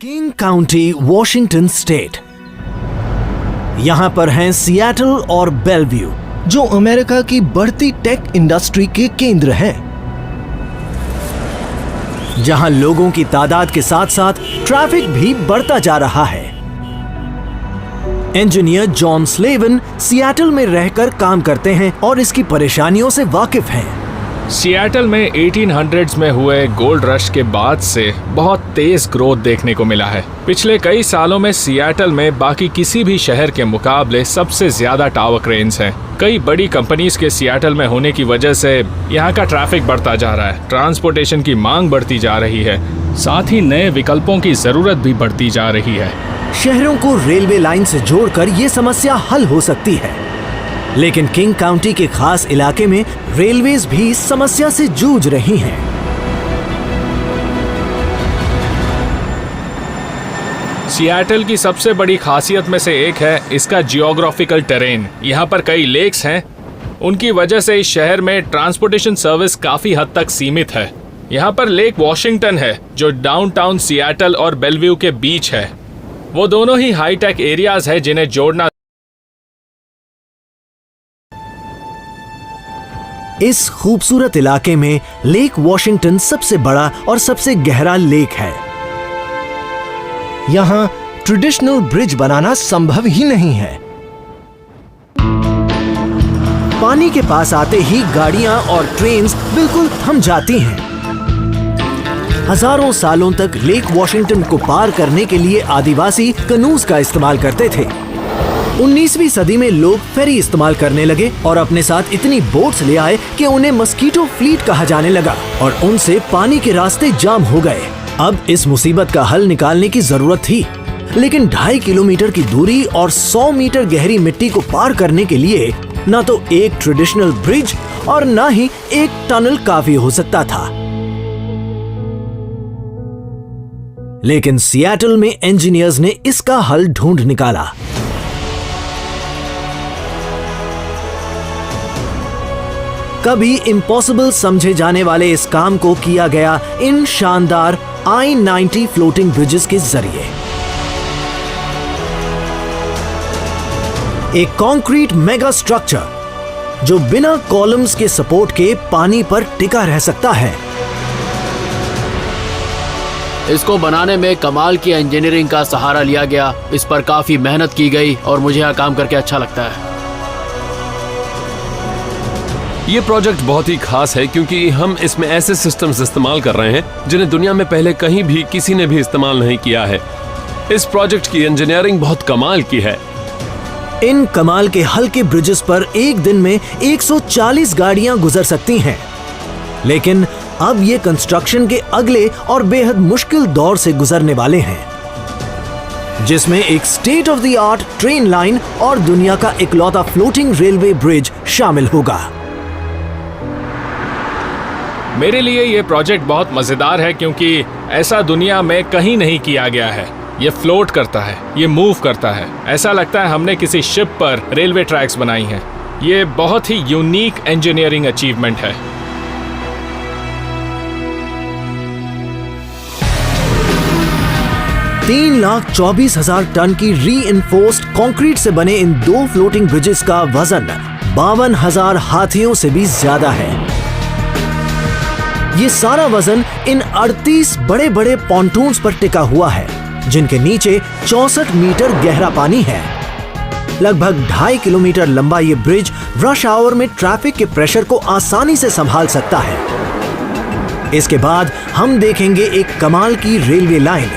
King county, Washington state. यहाँ पर हैं सिएटल और बेलव्यू, जो अमेरिका की बढ़ती टेक इंडस्ट्री के केंद्र हैं, जहाँ लोगों की तादाद के साथ साथ ट्रैफिक भी बढ़ता जा रहा है। इंजीनियर जॉन स्लेवन सिएटल में रहकर काम करते हैं और इसकी परेशानियों से वाकिफ हैं। सिएटल में 1800s में हुए गोल्ड रश के बाद से बहुत तेज ग्रोथ देखने को मिला है। पिछले कई सालों में सिएटल में बाकी किसी भी शहर के मुकाबले सबसे ज्यादा टावर क्रेन्स हैं। कई बड़ी कंपनीज के सिएटल में होने की वजह से यहाँ का ट्रैफिक बढ़ता जा रहा है, ट्रांसपोर्टेशन की मांग बढ़ती जा रही है, साथ ही नए विकल्पों की जरूरत भी बढ़ती जा रही है। शहरों को रेलवे लाइन से जोड़कर ये समस्या हल हो सकती है, लेकिन किंग काउंटी के खास इलाके में रेलवेज भी इस समस्या से जूझ रही हैं। सिएटल की सबसे बड़ी खासियत में से एक है इसका जियोग्राफिकल टेरेन। यहाँ पर कई लेक्स हैं, उनकी वजह से इस शहर में ट्रांसपोर्टेशन सर्विस काफी हद तक सीमित है। यहाँ पर लेक वॉशिंगटन है जो डाउनटाउन सिएटल और बेलव्यू के बीच है। वो दोनों ही हाईटेक एरियाज है जिन्हें जोड़ना। इस खूबसूरत इलाके में लेक वॉशिंगटन सबसे बड़ा और सबसे गहरा लेक है। यहाँ ट्रेडिशनल ब्रिज बनाना संभव ही नहीं है। पानी के पास आते ही गाड़ियां और ट्रेन्स बिल्कुल थम जाती हैं। हजारों सालों तक लेक वॉशिंगटन को पार करने के लिए आदिवासी कनूज का इस्तेमाल करते थे। 19वीं सदी में लोग फेरी इस्तेमाल करने लगे और अपने साथ इतनी बोट्स ले आए कि उन्हें मस्कीटो फ्लीट कहा जाने लगा और उनसे पानी के रास्ते जाम हो गए। अब इस मुसीबत का हल निकालने की जरूरत थी, लेकिन 2.5 किलोमीटर की दूरी और 100 मीटर गहरी मिट्टी को पार करने के लिए न तो एक ट्रेडिशनल ब्रिज और न ही एक टनल काफी हो सकता था। लेकिन सिएटल में इंजीनियर्स ने इसका हल ढूंढ निकाला। कभी इम्पॉसिबल समझे जाने वाले इस काम को किया गया इन शानदार I-90 फ्लोटिंग ब्रिजेस के जरिए। एक कंक्रीट मेगा स्ट्रक्चर जो बिना कॉलम्स के सपोर्ट के पानी पर टिका रह सकता है। इसको बनाने में कमाल की इंजीनियरिंग का सहारा लिया गया। इस पर काफी मेहनत की गई और मुझे यहाँ काम करके अच्छा लगता है। ये प्रोजेक्ट बहुत ही खास है क्योंकि हम इसमें ऐसे सिस्टम्स इस्तेमाल कर रहे हैं जिन्हें दुनिया में पहले कहीं भी किसी ने भी इस्तेमाल नहीं किया है। इस प्रोजेक्ट की इंजीनियरिंग बहुत कमाल की है। इन कमाल के हल्के ब्रिजेस पर एक दिन में 140 गाड़ियां गुजर सकती हैं। लेकिन अब ये कंस्ट्रक्शन के अगले और बेहद मुश्किल दौर से गुजरने वाले हैं, जिसमें एक state of the art train line और दुनिया का इकलौता फ्लोटिंग रेलवे ब्रिज शामिल होगा। मेरे लिए ये प्रोजेक्ट बहुत मजेदार है क्योंकि ऐसा दुनिया में कहीं नहीं किया गया है। ये फ्लोट करता है, ये मूव करता है, ऐसा लगता है हमने किसी शिप पर रेलवे ट्रैक्स बनाई हैं। ये बहुत ही यूनिक इंजीनियरिंग अचीवमेंट है। $3,24,000 टन की रीइंफोर्स्ड कंक्रीट से बने इन 2 फ्लोटिंग ब्रिजेस का वजन 52,000 हाथियों से भी ज्यादा है। ये सारा वजन इन 38 बड़े बड़े पॉन्टून्स पर टिका हुआ है, जिनके नीचे 64 मीटर गहरा पानी है। लगभग 2.5 किलोमीटर लंबा ये ब्रिज रश आवर में ट्रैफिक के प्रेशर को आसानी से संभाल सकता है। इसके बाद हम देखेंगे एक कमाल की रेलवे लाइन,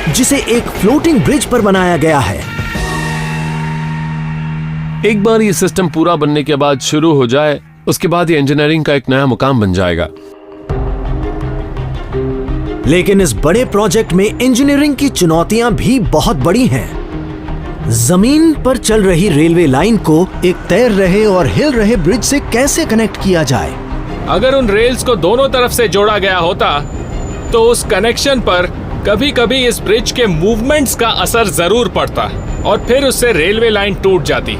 जिसे एक फ्लोटिंग ब्रिज पर बनाया गया है। एक बार ये सिस्टम पूरा बनने के बाद शुरू हो जाए, उसके बाद ये इंजीनियरिंग का एक नया मुकाम बन जाएगा। लेकिन इस बड़े प्रोजेक्ट में इंजीनियरिंग की चुनौतियां भी बहुत बड़ी हैं। जमीन पर चल रही रेलवे लाइन को एक तैर रहे और हिल रहे ब्रिज से कैसे कनेक्ट किया जाए? अगर उन रेल्स को दोनों तरफ से जोड़ा गया होता तो उस कनेक्शन पर कभी कभी इस ब्रिज के मूवमेंट्स का असर जरूर पड़ता और फिर उससे रेलवे लाइन टूट जाती।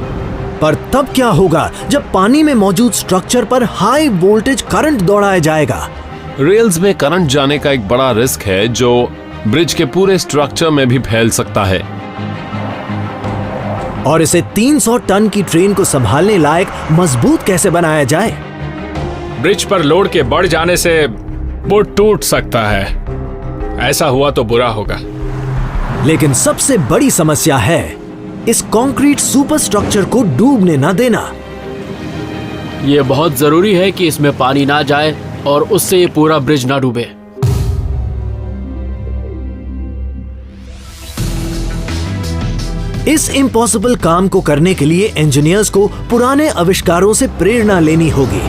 पर तब क्या होगा जब पानी में मौजूद स्ट्रक्चर पर हाई वोल्टेज करंट दौड़ाया जाएगा? रेल्स में करंट जाने का एक बड़ा रिस्क है जो ब्रिज के पूरे स्ट्रक्चर में भी फैल सकता है। और इसे 300 टन की ट्रेन को संभालने लायक मजबूत कैसे बनाया जाए? ब्रिज पर लोड के बढ़ जाने से वो टूट सकता है। ऐसा हुआ तो बुरा होगा। लेकिन सबसे बड़ी समस्या है इस कंक्रीट सुपर स्ट्रक्चर को डूबने ना देना। ये बहुत जरूरी है कि इसमें पानी ना जाए और उससे ये पूरा ब्रिज ना डूबे। इस इम्पॉसिबल काम को करने के लिए इंजीनियर्स को पुराने आविष्कारों से प्रेरणा लेनी होगी।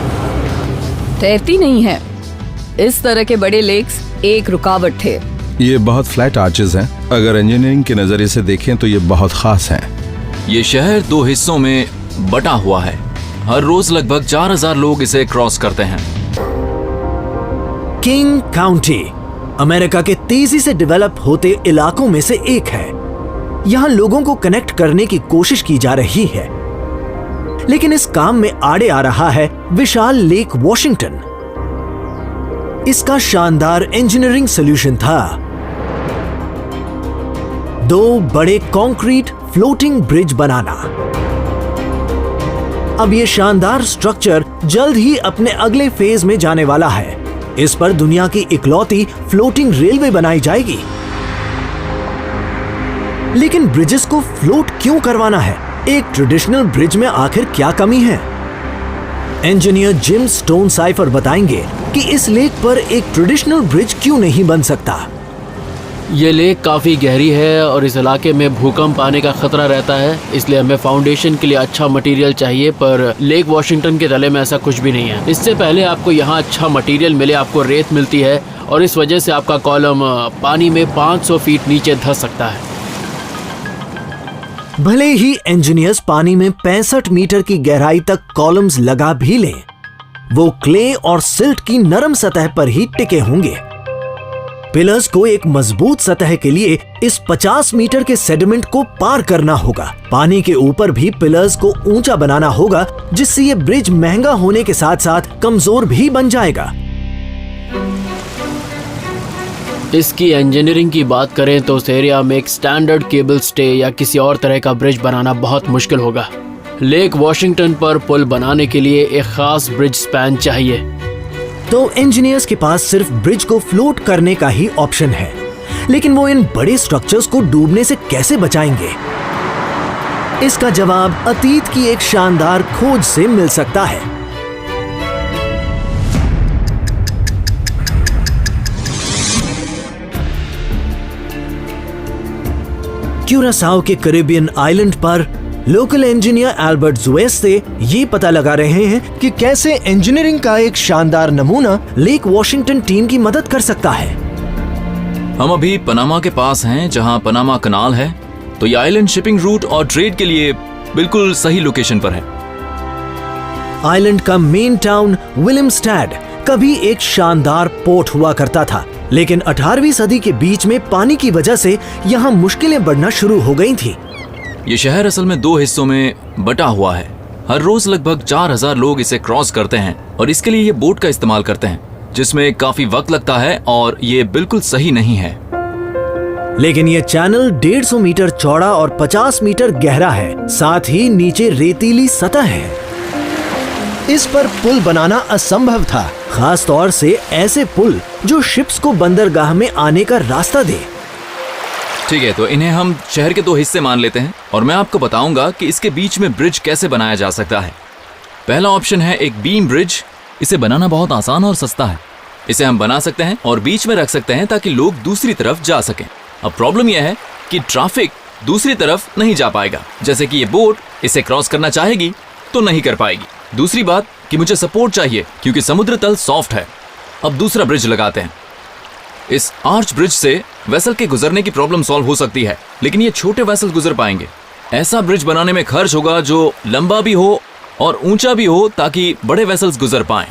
तैरती नहीं है। इस तरह के बड़े लेक्स एक रुकावट थे। ये बहुत फ्लैट आर्चेस हैं। अगर इंजीनियरिंग के नजरिए से देखें तो ये बहुत खास हैं। ये शहर 2 हिस्सों में बटा हुआ है। हर रोज लगभग 4000 लोग इसे क्रॉस करते हैं। किंग काउंटी अमेरिका के तेजी से डेवलप होते इलाकों में से एक है। यहाँ लोगों को कनेक्ट करने की कोशिश की जा रही है, लेकिन इस काम में आड़े आ रहा है विशाल लेक वॉशिंगटन। इसका शानदार इंजीनियरिंग सॉल्यूशन था 2 बड़े कंक्रीट फ्लोटिंग ब्रिज बनाना। अब यह शानदार स्ट्रक्चर जल्द ही अपने अगले फेज में जाने वाला है। इस पर दुनिया की इकलौती फ्लोटिंग रेलवे बनाई जाएगी। लेकिन ब्रिजेस को फ्लोट क्यों करवाना है? एक ट्रेडिशनल ब्रिज में आखिर क्या कमी है? इंजीनियर जिम स्टोन साइफर बताएंगे कि इस लेक पर एक ट्रेडिशनल ब्रिज क्यों नहीं बन सकता। ये लेक काफी गहरी है और इस इलाके में भूकंप आने का खतरा रहता है, इसलिए हमें फाउंडेशन के लिए अच्छा मटेरियल चाहिए। पर लेक वॉशिंगटन के तले में ऐसा कुछ भी नहीं है। इससे पहले आपको यहाँ अच्छा मटेरियल मिले, आपको रेत मिलती है और इस वजह से आपका कॉलम पानी में 500 फीट नीचे धंस सकता है। भले ही इंजीनियर्स पानी में 65 मीटर की गहराई तक कॉलम्स लगा भी लें, वो क्ले और सिल्ट की नरम सतह पर ही टिके होंगे। पिलर्स को एक मजबूत सतह के लिए इस 50 मीटर के सेडिमेंट को पार करना होगा। पानी के ऊपर भी पिलर्स को ऊंचा बनाना होगा, जिससे ये ब्रिज महंगा होने के साथ साथ कमजोर भी बन जाएगा। इसकी इंजीनियरिंग की बात करें तो उस एरिया में एक स्टैंडर्ड केबल स्टे या किसी और तरह का ब्रिज बनाना बहुत मुश्किल होगा। लेक वॉशिंगटन पर पुल बनाने के लिए एक खास ब्रिज स्पैन चाहिए। तो इंजीनियर्स के पास सिर्फ ब्रिज को फ्लोट करने का ही ऑप्शन है, लेकिन वो इन बड़े स्ट्रक्चर्स को डूबने से कैसे बचाएंगे? इसका जवाब अतीत की एक शानदार खोज से मिल सकता है। क्यूरासाओ के कैरिबियन आइलैंड पर लोकल इंजीनियर एल्बर्ट जुएस से ये पता लगा रहे हैं कि कैसे इंजीनियरिंग का एक शानदार नमूना लेक वॉशिंगटन टीम की मदद कर सकता है। हम अभी पनामा के पास हैं, जहां पनामा कनाल है, तो ये आइलैंड शिपिंग रूट और ट्रेड के लिए बिल्कुल सही लोकेशन पर है। आइलैंड का मेन टाउन विलियमस्टैड कभी एक शानदार पोर्ट हुआ करता था, लेकिन 18वीं सदी के बीच में पानी की वजह से यहाँ मुश्किलें बढ़ना शुरू हो गई थी। ये शहर असल में 2 हिस्सों में बटा हुआ है। हर रोज लगभग 4000 लोग इसे क्रॉस करते हैं और इसके लिए ये बोट का इस्तेमाल करते हैं, जिसमें काफी वक्त लगता है और ये बिल्कुल सही नहीं है। लेकिन ये चैनल 150 मीटर चौड़ा और 50 मीटर गहरा है, साथ ही नीचे रेतीली सतह है। इस पर पुल बनाना असंभव था, खास तौर से ऐसे पुल जो शिप्स को बंदरगाह में आने का रास्ता दे। ठीक है, तो इन्हें हम शहर के 2 हिस्से मान लेते हैं और मैं आपको बताऊंगा कि इसके बीच में ब्रिज कैसे बनाया जा सकता है। पहला ऑप्शन है एक बीम ब्रिज। इसे बनाना बहुत आसान और सस्ता है। इसे हम बना सकते हैं और बीच में रख सकते हैं ताकि लोग दूसरी तरफ जा सकें। अब प्रॉब्लम यह है कि ट्रैफिक दूसरी तरफ नहीं जा पाएगा, जैसे कि ये बोट इसे क्रॉस करना चाहेगी तो नहीं कर पाएगी। दूसरी बात कि मुझे सपोर्ट चाहिए क्योंकि समुद्र तल सॉफ्ट है। अब दूसरा ब्रिज लगाते हैं। इस आर्च ब्रिज से वेसल के गुजरने की प्रॉब्लम सॉल्व हो सकती है, लेकिन ये छोटे वेसल गुजर पाएंगे। ऐसा ब्रिज बनाने में खर्च होगा जो लंबा भी हो और ऊंचा भी हो ताकि बड़े वेसल्स गुजर पाएं।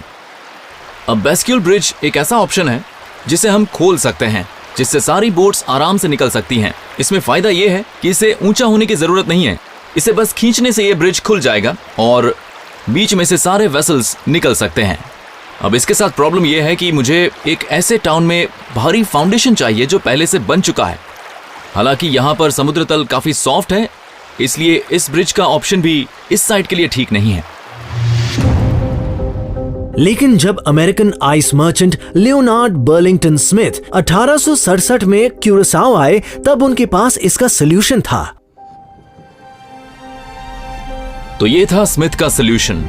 अब बेस्क्यूल ब्रिज एक ऐसा ऑप्शन है जिसे हम खोल सकते हैं, जिससे सारी बोट्स आराम से निकल सकती हैं। इसमें फायदा यह है कि इसे ऊंचा होने की जरूरत नहीं है। इसे बस खींचने से यह ब्रिज खुल जाएगा और बीच में से सारे वेसल्स निकल सकते हैं। अब इसके साथ प्रॉब्लम यह है कि मुझे एक ऐसे टाउन में भारी फाउंडेशन चाहिए जो पहले से बन चुका है। हालांकि यहाँ पर समुद्र तल काफी सॉफ्ट है, इसलिए इस ब्रिज का ऑप्शन भी इस साइड के लिए ठीक नहीं है। लेकिन जब American ice merchant Leonard Burlington Smith 1867 में क्यूरसाओ आए, तब उनके पास इसका सलूशन था। तो ये था स्मिथ का सलूशन।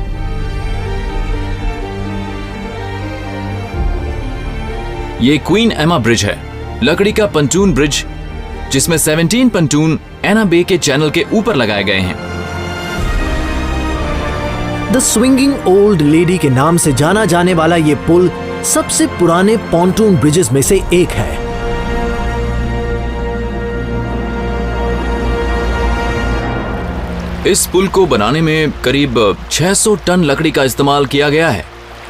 ये क्वीन एमा ब्रिज है, लकड़ी का पंटून ब्रिज जिसमें 17 पंटून एना बे के चैनल के ऊपर लगाए गए हैं। द स्विंगिंग ओल्ड लेडी के नाम से जाना जाने वाला ये पुल सबसे पुराने पॉन्टून ब्रिजेस में से एक है। इस पुल को बनाने में करीब 600 टन लकड़ी का इस्तेमाल किया गया है।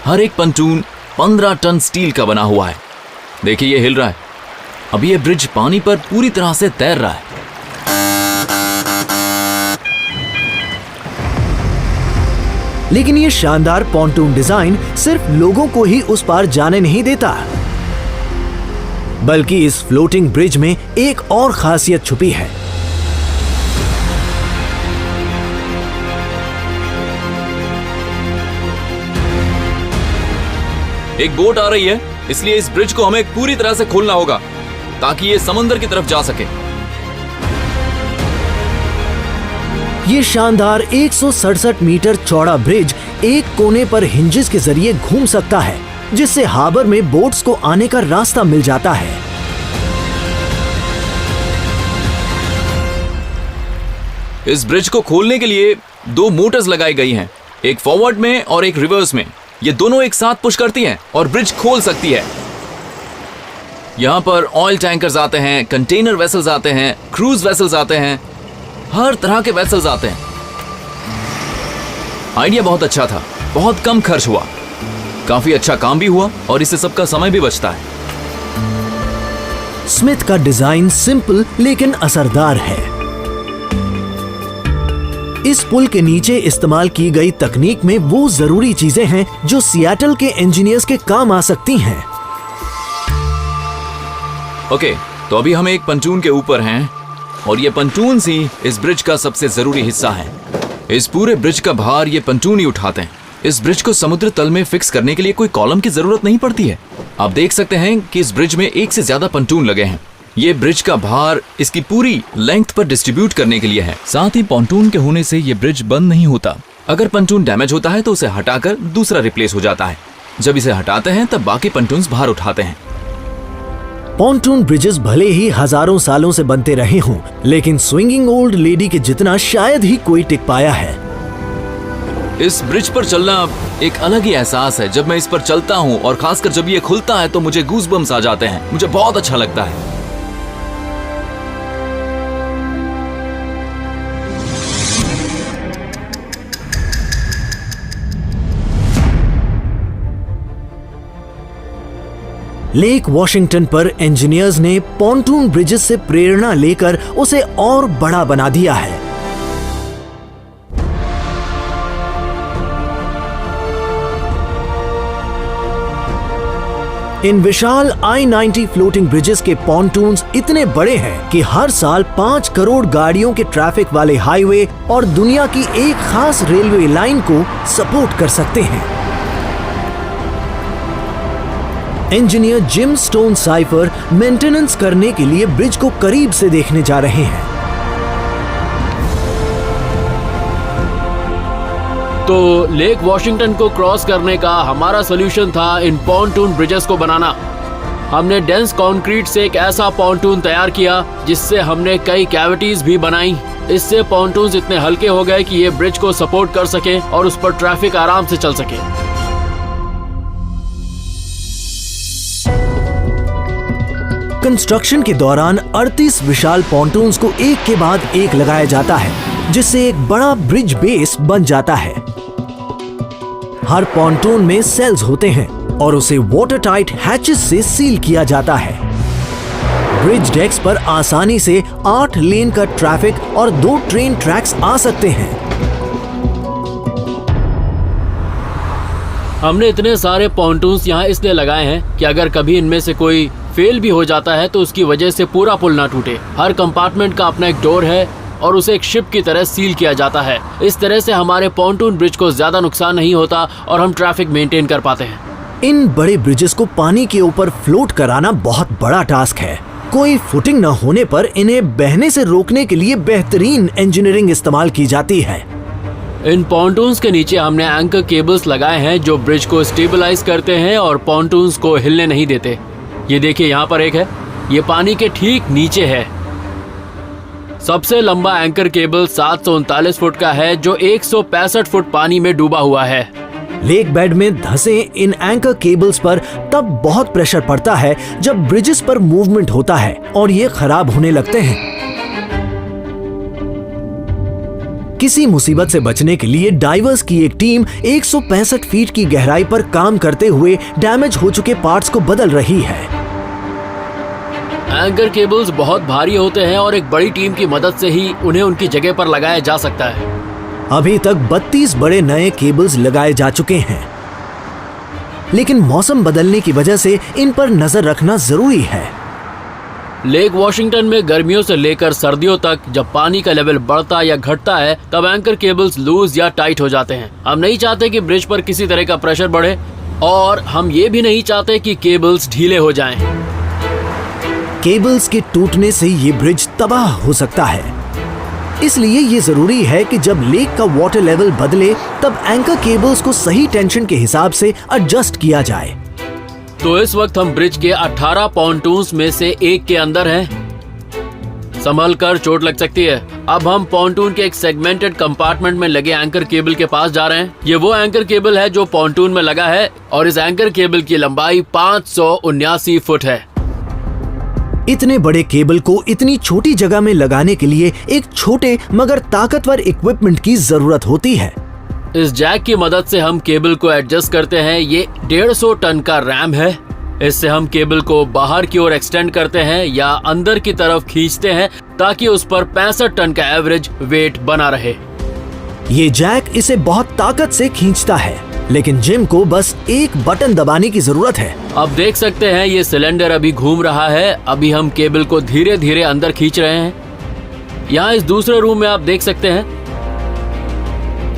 हर एक पंटून 15 टन स्टील का बना हुआ है। देखिए ये हिल रहा है। अब ये ब्रिज पानी पर पूरी तरह से तैर रहा है। लेकिन ये शानदार पॉन्टून डिजाइन सिर्फ लोगों को ही उस पार जाने नहीं देता, बल्कि इस फ्लोटिंग ब्रिज में एक और खासियत छुपी है। एक बोट आ रही है, इसलिए इस ब्रिज को हमें पूरी तरह से खोलना होगा ताकि ये समंदर की तरफ जा सके। ये शानदार 167 मीटर चौड़ा ब्रिज एक कोने पर हिंजेस के जरिए घूम सकता है, जिससे हार्बर में बोट्स को आने का रास्ता मिल जाता है। इस ब्रिज को खोलने के लिए 2 मोटर्स लगाई गई हैं, एक फॉरवर्ड में और एक रिवर्स में। ये दोनों एक साथ पुश करती हैं और ब्रिज खोल सकती है। यहां पर ऑयल टैंकर्स आते हैं, कंटेनर वेसल्स आते हैं, क्रूज वेसल्स आते हैं, हर तरह के वेसल्स आते हैं। आइडिया बहुत अच्छा था, बहुत कम खर्च हुआ, काफी अच्छा काम भी हुआ और इससे सबका समय भी बचता है। स्मिथ का डिजाइन सिंपल लेकिन असरदार है। इस पुल के नीचे इस्तेमाल की गई तकनीक में वो जरूरी चीजें हैं जो सियाटल के इंजीनियर्स के काम आ सकती हैं। ओके, तो अभी हम एक पंटून के ऊपर हैं और ये पंटून ही इस ब्रिज का सबसे जरूरी हिस्सा है। इस पूरे ब्रिज का भार ये पंटून ही उठाते हैं। इस ब्रिज को समुद्र तल में फिक्स करने के लिए कोई कॉलम की जरूरत नहीं पड़ती है। आप देख सकते हैं कि इस ब्रिज में एक से ज्यादा पंटून लगे हैं। ये ब्रिज का भार इसकी पूरी लेंथ पर डिस्ट्रीब्यूट करने के लिए है। साथ ही पंटून के होने से ये ब्रिज बंद नहीं होता। अगर पंटून डैमेज होता है तो उसे हटाकर दूसरा रिप्लेस हो जाता है। जब इसे हटाते हैं तब बाकी पंटून्स भार उठाते हैं। पॉन्टून ब्रिजेस भले ही हजारों सालों से बनते रहे हों, लेकिन स्विंगिंग ओल्ड लेडी के जितना शायद ही कोई टिक पाया है। इस ब्रिज पर चलना एक अलग ही एहसास है। जब मैं इस पर चलता हूँ और खासकर जब ये खुलता है तो मुझे गूज़बम्स आ जाते हैं। मुझे बहुत अच्छा लगता है। लेक वॉशिंगटन पर इंजीनियर्स ने पॉन्टून ब्रिजेस से प्रेरणा लेकर उसे और बड़ा बना दिया है। इन विशाल I-90 फ्लोटिंग ब्रिजेस के पॉन्टून्स इतने बड़े हैं कि हर साल 5 करोड़ गाड़ियों के ट्रैफिक वाले हाईवे और दुनिया की एक खास रेलवे लाइन को सपोर्ट कर सकते हैं। Engineer gym stone cipher maintenance करने के लिए ब्रिज को करीब से देखने जा रहे हैं। तो लेक वॉशिंगटन को क्रॉस करने का हमारा सॉल्यूशन था इन पॉन्टून ब्रिजेस को बनाना। हमने डेंस कंक्रीट से एक ऐसा पॉन्टून तैयार किया जिससे हमने कई कैविटीज भी बनाई। इससे पॉन्टून्स इतने हल्के हो गए कि ये ब्रिज को सपोर्ट कर सके और उस पर ट्रैफिक आराम से चल सके। कंस्ट्रक्शन के दौरान 38 विशाल पॉन्टून्स को एक के बाद एक लगाया जाता है, जिससे एक बड़ा ब्रिज बेस बन जाता है। हर पॉन्टून में सेल्स होते हैं और उसे वाटर टाइट हैचेस से सील किया जाता है। ब्रिज डेक्स पर आसानी से 8 लेन का ट्रैफिक और 2 ट्रेन ट्रैक्स आ सकते हैं। हमने इतने सारे पॉन्टून्स यहाँ इसलिए लगाए हैं कि अगर कभी इनमें से कोई फेल भी हो जाता है तो उसकी वजह से पूरा पुल ना टूटे। हर कंपार्टमेंट का अपना एक डोर है और उसे एक शिप की तरह सील किया जाता है। इस तरह से हमारे पॉन्टून ब्रिज को ज्यादा नुकसान नहीं होता और हम ट्रैफिक मेंटेन कर पाते हैं। इन बड़े ब्रिजेस को पानी के ऊपर फ्लोट कराना बहुत बड़ा टास्क है। कोई फुटिंग न होने पर इन्हें बहने से रोकने के लिए बेहतरीन इंजीनियरिंग इस्तेमाल की जाती है। इन पॉन्टून्स के नीचे हमने एंकर केबल्स लगाए हैं जो ब्रिज को स्टेबलाइज करते हैं और पॉन्टून्स को हिलने नहीं देते। ये देखिए, यहाँ पर एक है, ये पानी के ठीक नीचे है। सबसे लंबा एंकर केबल 739 फुट का है जो 165 फुट पानी में डूबा हुआ है। लेक बेड में धंसे इन एंकर केबल्स पर तब बहुत प्रेशर पड़ता है जब ब्रिजेस पर मूवमेंट होता है और ये खराब होने लगते हैं। किसी मुसीबत से बचने के लिए डाइवर्स की एक टीम 165 फीट की गहराई पर काम करते हुए डैमेज हो चुके पार्ट्स को बदल रही है। एंकर केबल्स बहुत भारी होते हैं और एक बड़ी टीम की मदद से ही उन्हें उनकी जगह पर लगाया जा सकता है। अभी तक 32 बड़े नए केबल्स लगाए जा चुके हैं, लेकिन मौसम बदलने की वजह से इन पर नजर रखना जरूरी है। लेक वॉशिंगटन में गर्मियों से लेकर सर्दियों तक जब पानी का लेवल बढ़ता या घटता है तब एंकर केबल्स लूज या टाइट हो जाते हैं। हम नहीं चाहते कि ब्रिज पर किसी तरह का प्रेशर बढ़े और हम ये भी नहीं चाहते कि केबल्स ढीले हो जाएं। केबल्स के टूटने से ये ब्रिज तबाह हो सकता है, इसलिए ये जरूरी है कि जब लेक का वाटर लेवल बदले तब एंकर केबल्स को सही टेंशन के हिसाब से एडजस्ट किया जाए। तो इस वक्त हम ब्रिज के 18 पॉन्टून्स में से एक के अंदर हैं। संभल कर, चोट लग सकती है। अब हम पॉन्टून के एक सेगमेंटेड कंपार्टमेंट में लगे एंकर केबल के पास जा रहे हैं। ये वो एंकर केबल है जो पॉन्टून में लगा है और इस एंकर केबल की लंबाई 579 फुट है। इतने बड़े केबल को इतनी छोटी जगह में लगाने के लिए एक छोटे मगर ताकतवर इक्विपमेंट की जरूरत होती है। इस जैक की मदद से हम केबल को एडजस्ट करते हैं। ये 150 टन का रैम है। इससे हम केबल को बाहर की ओर एक्सटेंड करते हैं या अंदर की तरफ खींचते हैं ताकि उस पर 65 टन का एवरेज वेट बना रहे। ये जैक इसे बहुत ताकत से खींचता है, लेकिन जिम को बस एक बटन दबाने की जरूरत है। अब देख सकते हैं ये सिलेंडर अभी घूम रहा है। अभी हम केबल को धीरे धीरे अंदर खींच रहे हैं। यहाँ इस दूसरे रूम में आप देख सकते हैं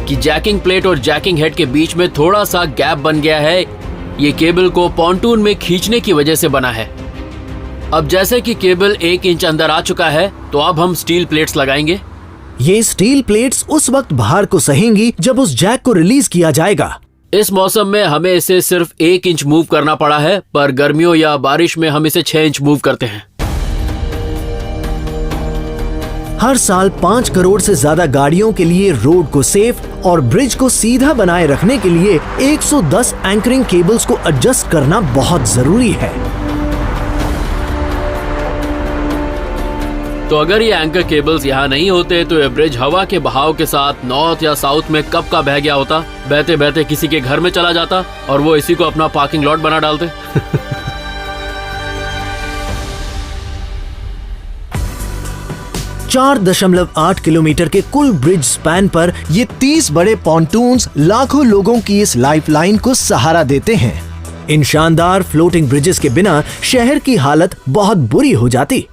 कि जैकिंग प्लेट और जैकिंग हेड के बीच में थोड़ा सा गैप बन गया है। ये केबल को पॉन्टून में खींचने की वजह से बना है। अब जैसे कि केबल 1 इंच अंदर आ चुका है तो अब हम स्टील प्लेट्स लगाएंगे। ये स्टील प्लेट्स उस वक्त भार को सहेंगी जब उस जैक को रिलीज किया जाएगा। इस मौसम में हमें इसे सिर्फ 1 इंच मूव करना पड़ा है, पर गर्मियों या बारिश में हम इसे 6 इंच मूव करते हैं। हर साल 5 करोड़ से ज्यादा गाड़ियों के लिए रोड को सेफ और ब्रिज को सीधा बनाए रखने के लिए 110 एंकरिंग केबल्स को एडजस्ट करना बहुत जरूरी है। तो अगर ये एंकर केबल्स यहाँ नहीं होते तो ये ब्रिज हवा के बहाव के साथ नॉर्थ या साउथ में कब का बह गया होता। बहते बहते किसी के घर में चला जाता और वो इसी को अपना पार्किंग लॉट बना डालते। 4.8 किलोमीटर के कुल ब्रिज स्पैन पर ये 30 बड़े पॉन्टून्स लाखों लोगों की इस लाइफलाइन को सहारा देते हैं। इन शानदार फ्लोटिंग ब्रिजेस के बिना शहर की हालत बहुत बुरी हो जाती।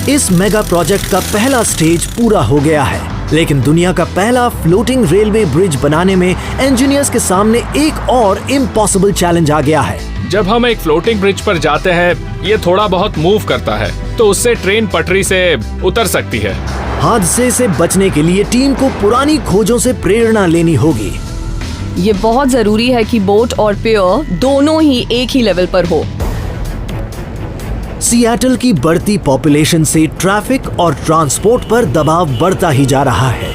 इस मेगा प्रोजेक्ट का पहला स्टेज पूरा हो गया है, लेकिन दुनिया का पहला फ्लोटिंग रेलवे ब्रिज बनाने में इंजीनियर्स के सामने एक और इम्पॉसिबल चैलेंज आ गया है। जब हम एक फ्लोटिंग ब्रिज पर जाते हैं, ये थोड़ा बहुत मूव करता है, तो उससे ट्रेन पटरी से उतर सकती है। हादसे से बचने के लिए टीम को पुरानी खोजों से प्रेरणा लेनी होगी। ये बहुत जरूरी है कि बोट और पियर दोनों ही एक ही लेवल पर हो। सिएटल की बढ़ती पॉपुलेशन से ट्रैफिक और ट्रांसपोर्ट पर दबाव बढ़ता ही जा रहा है।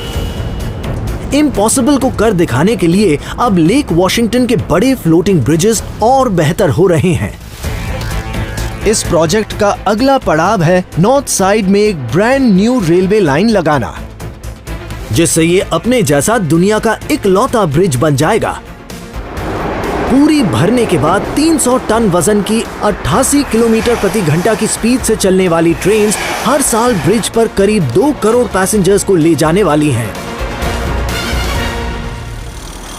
इम्पॉसिबल को कर दिखाने के लिए अब लेक वॉशिंगटन के बड़े फ्लोटिंग ब्रिजेस और बेहतर हो रहे हैं। इस प्रोजेक्ट का अगला पड़ाव है नॉर्थ साइड में एक ब्रांड न्यू रेलवे लाइन लगाना, जिससे ये अपने जैसा दुनिया का इकलौता ब्रिज बन जाएगा। पूरी भरने के बाद 300 टन वजन की 88 किलोमीटर प्रति घंटा की स्पीड से चलने वाली ट्रेन हर साल ब्रिज पर करीब 2 करोड़ पैसेंजर्स को ले जाने वाली हैं।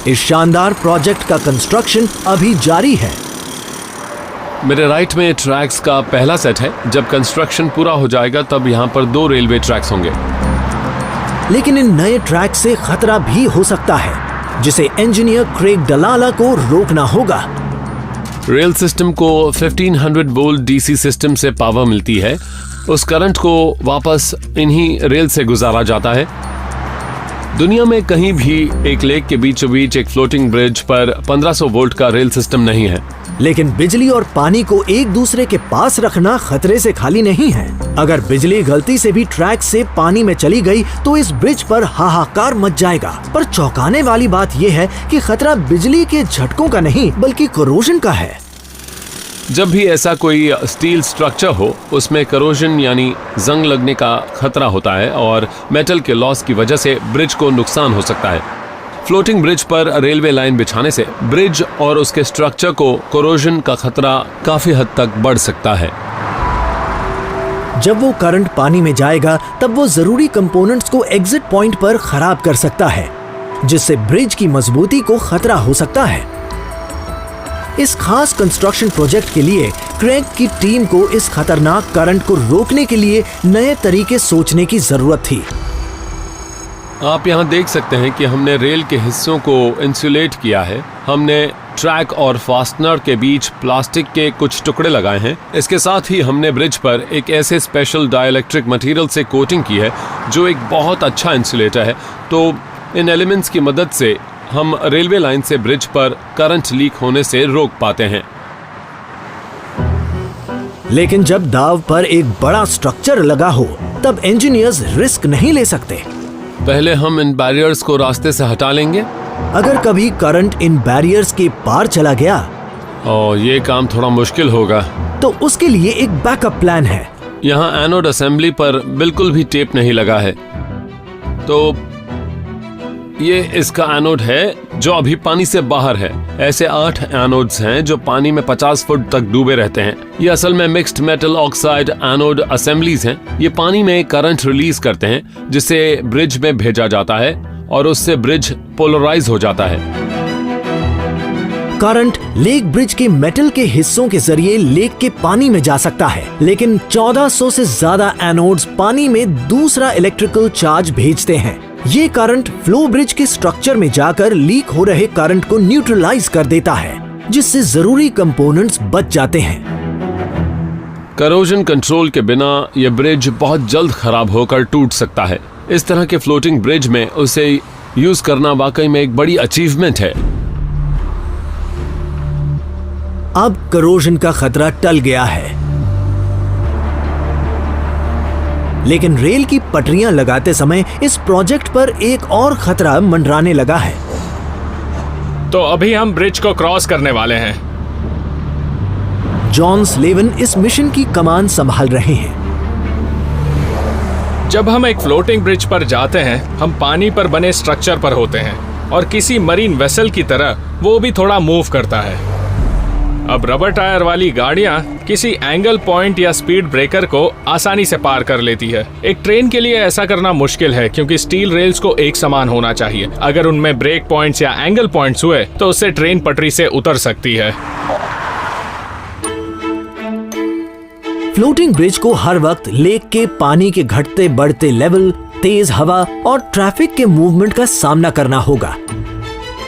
इस शानदार प्रोजेक्ट का कंस्ट्रक्शन अभी जारी है। मेरे राइट में ट्रैक्स का पहला सेट है। जब कंस्ट्रक्शन पूरा हो जाएगा तब यहाँ पर 2 रेलवे ट्रैक्स होंगे। लेकिन इन नए ट्रैक से खतरा भी हो सकता है, जिसे इंजीनियर क्रेग डलाला को रोकना होगा। रेल सिस्टम को 1500 वोल्ट डीसी सिस्टम से पावर मिलती है। उस करंट को वापस इन्हीं रेल से गुजारा जाता है। दुनिया में कहीं भी एक लेक के बीचों बीच एक फ्लोटिंग ब्रिज पर 1500 वोल्ट का रेल सिस्टम नहीं है। लेकिन बिजली और पानी को एक दूसरे के पास रखना खतरे से खाली नहीं है। अगर बिजली गलती से भी ट्रैक से पानी में चली गई तो इस ब्रिज पर हाहाकार मच जाएगा। पर चौंकाने वाली बात यह है कि खतरा बिजली के झटकों का नहीं बल्कि करोजन का है। जब भी ऐसा कोई स्टील स्ट्रक्चर हो, उसमें करोजन यानी जंग लगने का खतरा होता है और मेटल के लॉस की वजह से ब्रिज को नुकसान हो सकता है। फ्लोटिंग ब्रिज पर रेलवे लाइन बिछाने से ब्रिज और उसके स्ट्रक्चर को करोजन का खतरा काफी हद तक बढ़ सकता है। जब वो करंट पानी में जाएगा तब वो जरूरी कंपोनेंट्स को एग्जिट पॉइंट पर खराब कर सकता है, जिससे ब्रिज की मजबूती को खतरा हो सकता है। इस खास कंस्ट्रक्शन प्रोजेक्ट के लिए क्रेग की टीम को इस खतरनाक करंट को रोकने के लिए नए तरीके सोचने की जरूरत थी। आप यहाँ देख सकते हैं कि हमने रेल के हिस्सों को इंसुलेट किया है। हमने ट्रैक और फास्टनर के बीच प्लास्टिक के कुछ टुकड़े लगाए हैं। इसके साथ ही हमने ब्रिज पर एक ऐसे स्पेशल डाइलेक्ट्रिक मटेरियल से कोटिंग की है जो एक बहुत अच्छा इंसुलेटर है। तो इन एलिमेंट्स की मदद से हम रेलवे लाइन से ब्रिज पर करंट लीक होने से रोक पाते हैं। लेकिन जब दाव पर एक बड़ा स्ट्रक्चर लगा हो तब इंजीनियर्स रिस्क नहीं ले सकते। पहले हम इन बैरियर्स को रास्ते से हटा लेंगे। अगर कभी करंट इन बैरियर्स के पार चला गया और ये काम थोड़ा मुश्किल होगा, तो उसके लिए एक बैकअप प्लान है। यहाँ एनोड असेंबली पर बिल्कुल भी टेप नहीं लगा है। तो ये इसका एनोड है जो अभी पानी से बाहर है। ऐसे 8 एनोड्स हैं जो पानी में 50 फुट तक डूबे रहते हैं। ये असल में mixed metal oxide anode assemblies हैं। ये पानी में करंट रिलीज करते हैं जिसे ब्रिज में भेजा जाता है और उससे ब्रिज पोलराइज हो जाता है। करंट लेक ब्रिज के मेटल के हिस्सों के जरिए लेक के पानी में जा सकता है, लेकिन 1400 से ज्यादा एनोड्स पानी में दूसरा इलेक्ट्रिकल चार्ज भेजते हैं। ये करंट फ्लो ब्रिज के स्ट्रक्चर में जाकर लीक हो रहे करंट को न्यूट्रलाइज कर देता है, जिससे जरूरी कंपोनेंट्स बच जाते हैं। करोजन कंट्रोल के बिना यह ब्रिज बहुत जल्द खराब होकर टूट सकता है। इस तरह के फ्लोटिंग ब्रिज में उसे यूज करना वाकई में एक बड़ी अचीवमेंट है। अब करोजन का खतरा टल गया है, लेकिन रेल की पटरियां लगाते समय इस प्रोजेक्ट पर एक और खतरा मंडराने लगा है। तो अभी हम ब्रिज को क्रॉस करने वाले हैं। जॉन स्लेवन इस मिशन की कमान संभाल रहे हैं। जब हम एक फ्लोटिंग ब्रिज पर जाते हैं, हम पानी पर बने स्ट्रक्चर पर होते हैं और किसी मरीन वेसल की तरह वो भी थोड़ा मूव करता है। अब रबर टायर वाली गाड़ियां किसी एंगल पॉइंट या स्पीड ब्रेकर को आसानी से पार कर लेती है। एक ट्रेन के लिए ऐसा करना मुश्किल है क्योंकि स्टील रेल्स को एक समान होना चाहिए। अगर उनमें ब्रेक पॉइंट्स या एंगल पॉइंट्स हुए तो उससे ट्रेन पटरी से उतर सकती है। फ्लोटिंग ब्रिज को हर वक्त लेक के पानी के घटते बढ़ते लेवल, तेज हवा और ट्रैफिक के मूवमेंट का सामना करना होगा।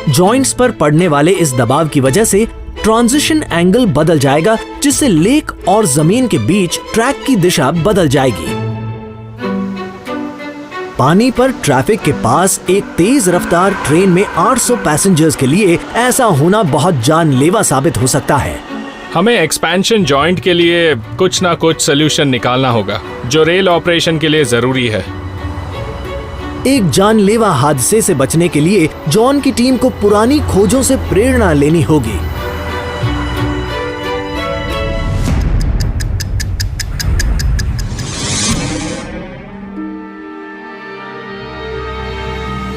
जॉइंट्स पर पड़ने वाले इस दबाव की वजह से ट्रांजिशन एंगल बदल जाएगा, जिससे लेक और जमीन के बीच ट्रैक की दिशा बदल जाएगी। पानी पर ट्रैफिक के पास एक तेज रफ्तार ट्रेन में 800 पैसेंजर्स के लिए ऐसा होना बहुत जानलेवा साबित हो सकता है। हमें एक्सपेंशन जॉइंट के लिए कुछ ना कुछ सोल्यूशन निकालना होगा जो रेल ऑपरेशन के लिए जरूरी है। एक जानलेवा हादसे से बचने के लिए जॉन की टीम को पुरानी खोजों से प्रेरणा लेनी होगी।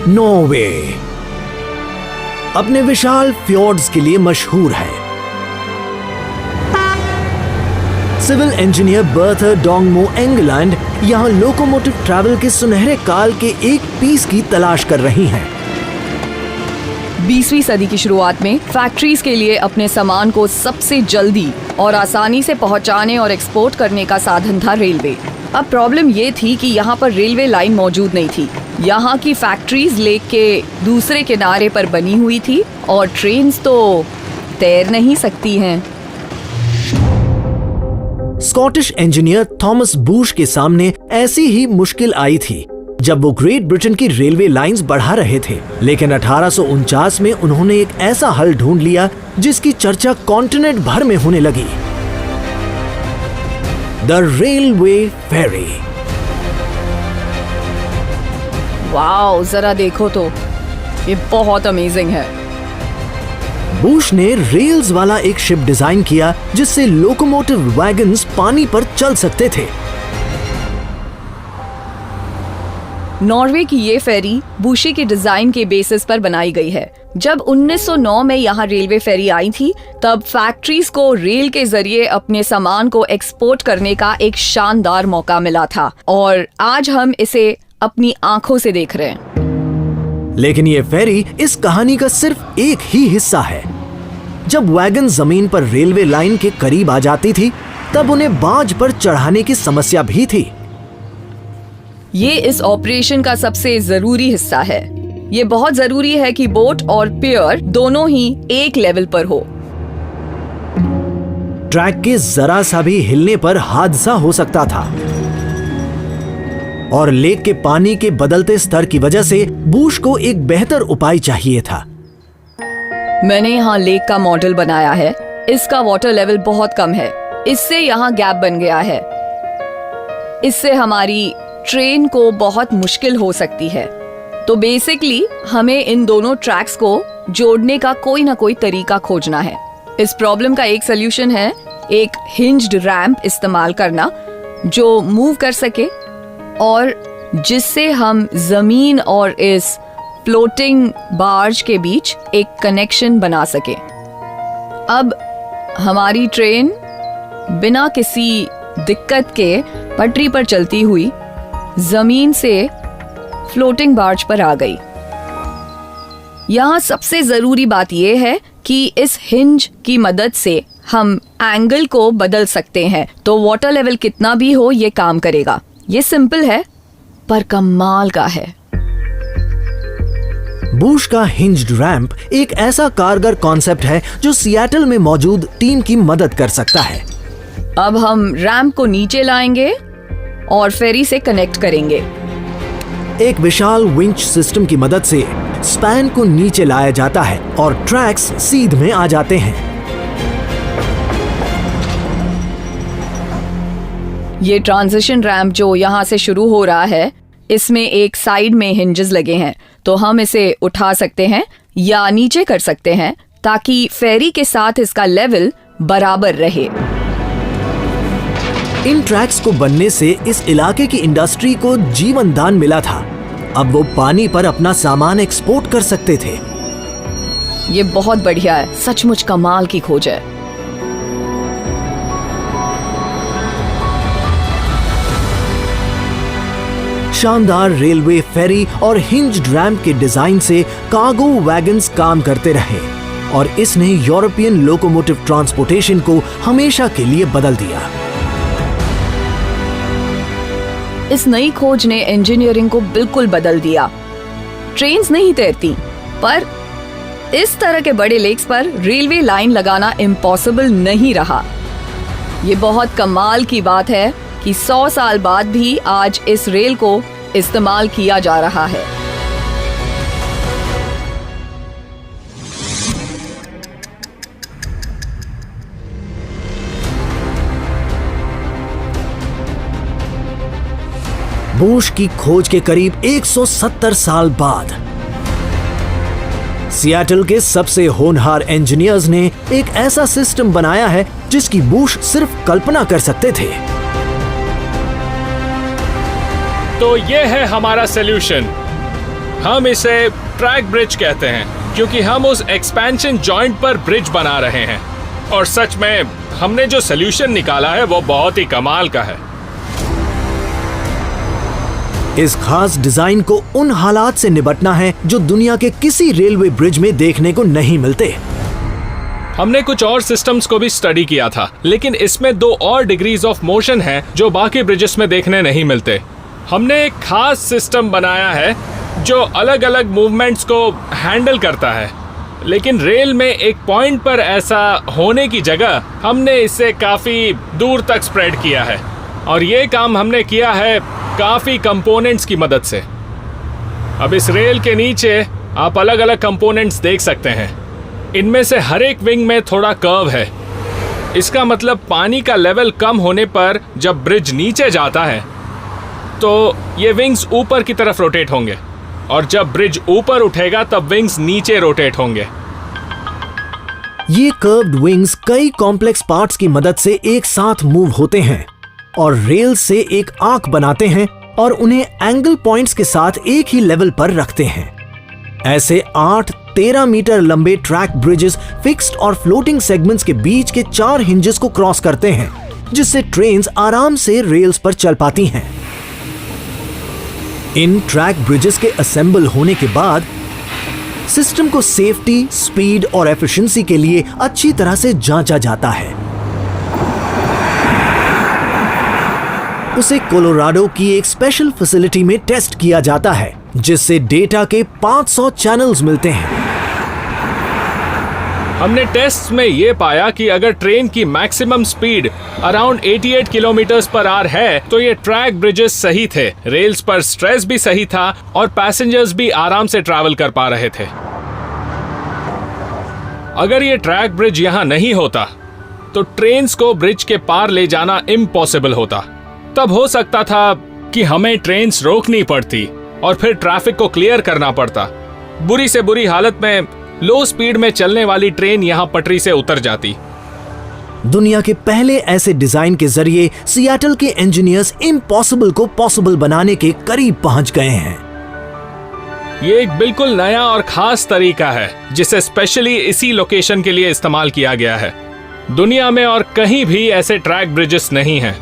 नॉर्वे अपने विशाल फ्योर्ड्स के लिए मशहूर है। सिविल इंजीनियर बर्थर डोंगमो एंगलैंड यहां लोकोमोटिव ट्रैवल के सुनहरे काल के एक पीस की तलाश कर रही हैं। 20वीं सदी की शुरुआत में फैक्ट्रीज के लिए अपने सामान को सबसे जल्दी और आसानी से पहुंचाने और एक्सपोर्ट करने का साधन था रेलवे। अब प्रॉब्लम ये थी कि यहाँ पर रेलवे लाइन मौजूद नहीं थी। यहाँ की फैक्ट्रीज लेक के दूसरे किनारे पर बनी हुई थी और ट्रेन्स तो तैर नहीं सकती हैं। स्कॉटिश इंजीनियर थॉमस बूश के सामने ऐसी ही मुश्किल आई थी जब वो ग्रेट ब्रिटेन की रेलवे लाइंस बढ़ा रहे थे, लेकिन 1849 में उन्होंने एक ऐसा हल ढूंढ लिया जिसकी चर्चा कॉन्टिनेंट भर में होने लगी, द रेलवे फेरी। वाओ, जरा देखो तो, ये बहुत अमेजिंग है। बूश ने रेल्स वाला एक शिप डिजाइन किया जिससे लोकोमोटिव वैगन्स पानी पर चल सकते थे। नॉर्वे की ये फेरी बूशी की डिजाइन के बेसिस पर बनाई गई है। जब 1909 में यहाँ रेलवे फेरी आई थी, तब फैक्ट्रीज को रेल के जरिए अपने सामान को एक्सपोर्ट करने का एक शानदार मौका मिला था और आज हम इसे अपनी आंखों से देख रहे हैं। लेकिन ये फेरी इस कहानी का सिर्फ एक ही हिस्सा है। जब वैगन जमीन पर रेलवे लाइन के करीब आ जाती थी, तब उन्हें बाज पर चढ़ाने की समस्या भी थी। ये इस ऑपरेशन का सबसे जरूरी हिस्सा है। ये बहुत जरूरी है कि बोट और पियर दोनों ही एक लेवल पर हो। ट्रैक के जरा सा भी हिलने पर हादसा हो सकता था और लेक के पानी के बदलते स्तर की वजह से बूश को एक बेहतर उपाय चाहिए था। मैंने यहाँ लेक का मॉडल बनाया है। इसका वाटर लेवल बहुत कम है, इससे यहाँ गैप बन गया है। इससे हमारी ट्रेन को बहुत मुश्किल हो सकती है। तो बेसिकली हमें इन दोनों ट्रैक्स को जोड़ने का कोई ना कोई तरीका खोजना है। इस प्रॉब्लम का एक सोल्यूशन है एक हिंज्ड रैंप इस्तेमाल करना जो मूव कर सके और जिससे हम जमीन और इस फ्लोटिंग बार्ज के बीच एक कनेक्शन बना सके। अब हमारी ट्रेन बिना किसी दिक्कत के पटरी पर चलती हुई जमीन से फ्लोटिंग बार्ज पर आ गई। यहाँ सबसे जरूरी बात यह है कि इस हिंज की मदद से हम एंगल को बदल सकते हैं, तो वाटर लेवल कितना भी हो ये काम करेगा। ये सिंपल है पर कमाल का है। बूश का हिंज्ड रैंप एक ऐसा कारगर कॉन्सेप्ट है जो सिएटल में मौजूद टीम की मदद कर सकता है। अब हम रैंप को नीचे लाएंगे और फेरी से कनेक्ट करेंगे। एक विशाल विंच सिस्टम की मदद से स्पैन को नीचे लाया जाता है और ट्रैक्स सीध में आ जाते हैं। ये ट्रांजिशन रैंप जो यहाँ से शुरू हो रहा है, इसमें एक साइड में हिंजेस लगे हैं, तो हम इसे उठा सकते हैं या नीचे कर सकते हैं ताकि फेरी के साथ इसका लेवल बराबर रहे। इन ट्रैक्स को बनने से इस इलाके की इंडस्ट्री को जीवन दान मिला था। अब वो पानी पर अपना सामान एक्सपोर्ट कर सकते थे। ये बहुत बढ़िया है, सचमुच कमाल की खोज है। शानदार रेलवे फेरी और हिंज्ड रैंप के डिजाइन से कार्गो वैगन्स काम करते रहे और इसने यूरोपियन लोकोमोटिव ट्रांसपोर्टेशन को हमेशा के लिए बदल दिया। इस नई खोज ने इंजीनियरिंग को बिल्कुल बदल दिया। ट्रेन्स नहीं तैरती, पर इस तरह के बड़े लेक्स पर रेलवे लाइन लगाना इम्पॉसिबल नहीं रहा। ये बहुत कमाल की बात है कि 100 साल बाद भी आज इस रेल को इस्तेमाल किया जा रहा है। बूश की खोज के करीब 170 साल बाद सिएटल के सबसे होनहार इंजीनियर्स ने एक ऐसा सिस्टम बनाया है जिसकी बूश सिर्फ कल्पना कर सकते थे। तो ये है हमारा सॉल्यूशन। हम इसे ट्रैक ब्रिज कहते हैं क्योंकि हम उस एक्सपेंशन जॉइंट पर ब्रिज बना रहे हैं और सच में हमने जो सॉल्यूशन निकाला है वो बहुत ही कमाल का है। इस खास डिजाइन को उन हालात से निपटना है जो दुनिया के किसी रेलवे ब्रिज में देखने को नहीं मिलते। हमने कुछ और सिस्टम्स को भी स्टडी किया था, लेकिन इसमें 2 और डिग्रीज ऑफ मोशन हैं जो बाकी ब्रिजेस में देखने नहीं मिलते। हमने एक खास सिस्टम बनाया है जो अलग अलग मूवमेंट्स को हैंडल करता है, लेकिन रेल में एक पॉइंट पर ऐसा होने की जगह हमने इसे काफी दूर तक स्प्रेड किया है, और ये काम हमने किया है काफी कंपोनेंट्स की मदद से। अब इस रेल के नीचे आप अलग अलग कंपोनेंट्स देख सकते हैं। इनमें से हर एक विंग में थोड़ा कर्व है। इसका मतलब पानी का लेवल कम होने पर जब ब्रिज नीचे जाता है तो ये विंग्स ऊपर की तरफ रोटेट होंगे, और जब ब्रिज ऊपर उठेगा तब विंग्स नीचे रोटेट होंगे। ये कर्व्ड विंग्स कई कॉम्प्लेक्स पार्ट्स की मदद से एक साथ मूव होते हैं और रेल से एक आर्क बनाते हैं और उन्हें एंगल पॉइंट्स के साथ एक ही लेवल पर रखते हैं। ऐसे 8-13 मीटर लंबे ट्रैक ब्रिजेस फिक्स्ड और फ्लोटिंग सेगमेंट्स के बीच के 4 हिंजेस को क्रॉस करते हैं, जिससे ट्रेन्स आराम से रेल्स पर चल पाती हैं। इन ट्रैक ब्रिजेस के असेंबल होने के बाद सिस्टम को सेफ्टी, स्पीड और एफिशिएंसी के लिए अच्छी तरह से जांचा जाता है। उसे कोलोराडो की एक स्पेशल फैसिलिटी में टेस्ट किया जाता है, जिससे डेटा के 500 चैनल्स मिलते हैं। हमने टेस्ट में ये पाया कि अगर ट्रेन की maximum speed around 88 kilometre per hour है तो ये ट्रैक ब्रिजेस सही थे, रेल्स पर स्ट्रेस भी सही था और पैसेंजर्स भी आराम से ट्रैवल कर पा रहे थे। अगर ये ट्रैक ब्रिज यहाँ नहीं होता तो ट्रेन्स को ब्रिज के पार ले जाना इम्पॉसिबल होता। तब हो सकता था कि हमें ट्रेन्स रोकनी पड़ती और फिर ट्रैफिक को क्लियर करना पड़ता। बुरी से बुरी हालत में लो स्पीड में चलने वाली ट्रेन यहां पटरी से उतर जाती। दुनिया के पहले ऐसे डिजाइन के जरिए सियाटल के इंजीनियर्स इम्पॉसिबल को पॉसिबल बनाने के करीब पहुंच गए हैं। ये एक बिल्कुल नया और खास तरीका है जिसे स्पेशली इसी लोकेशन के लिए इस्तेमाल किया गया है। दुनिया में और कहीं भी ऐसे ट्रैक ब्रिजेस नहीं हैं।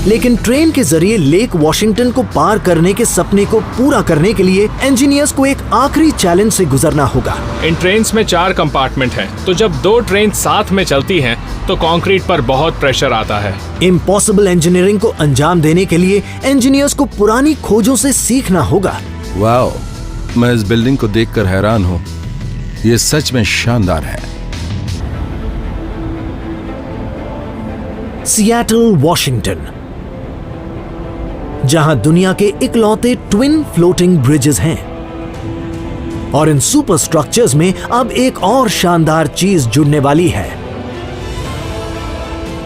लेकिन ट्रेन के जरिए लेक वॉशिंगटन को पार करने के सपने को पूरा करने के लिए इंजीनियर्स को एक आखिरी चैलेंज से गुजरना होगा। इन ट्रेन्स में 4 कंपार्टमेंट हैं, तो जब 2 ट्रेन साथ में चलती हैं तो कंक्रीट पर बहुत प्रेशर आता है। इम्पॉसिबल इंजीनियरिंग को अंजाम देने के लिए इंजीनियर्स को पुरानी खोजों से सीखना होगा। वाओ, मैं इस बिल्डिंग को देखकर हैरान हूँ। ये सच में शानदार है। सियाटल, वॉशिंगटन, जहां दुनिया के इकलौते ट्विन फ्लोटिंग ब्रिजेस हैं। और इन सुपर स्ट्रक्चर्स में अब एक और शानदार चीज जुड़ने वाली है।